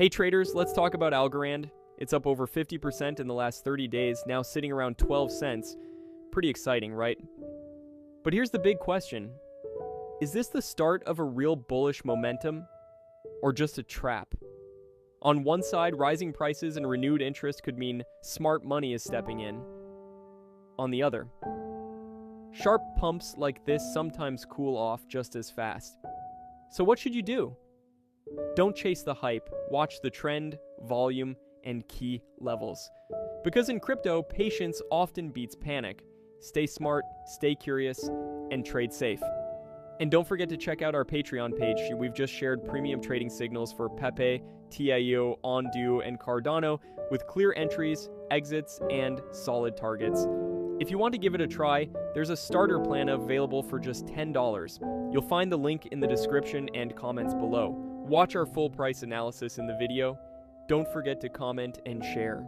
Hey traders, let's talk about Algorand. It's up over 50% in the last 30 days, now sitting around 12 cents. Pretty exciting, right? But here's the big question. Is this the start of a real bullish momentum, or just a trap? On one side, rising prices and renewed interest could mean smart money is stepping in. On the other, sharp pumps like this sometimes cool off just as fast. So what should you do? Don't chase the hype, watch the trend, volume, and key levels. Because in crypto, patience often beats panic. Stay smart, stay curious, and trade safe. And don't forget to check out our Patreon page. We've just shared premium trading signals for Pepe, TIO, Ondu, and Cardano with clear entries, exits, and solid targets. If you want to give it a try, there's a starter plan available for just $10. You'll find the link in the description and comments below. Watch our full price analysis in the video. Don't forget to comment and share.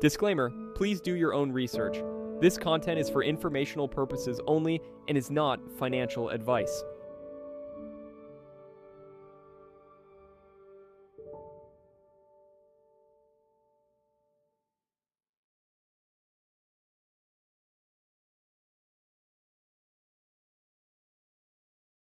Disclaimer, please do your own research. This content is for informational purposes only and is not financial advice.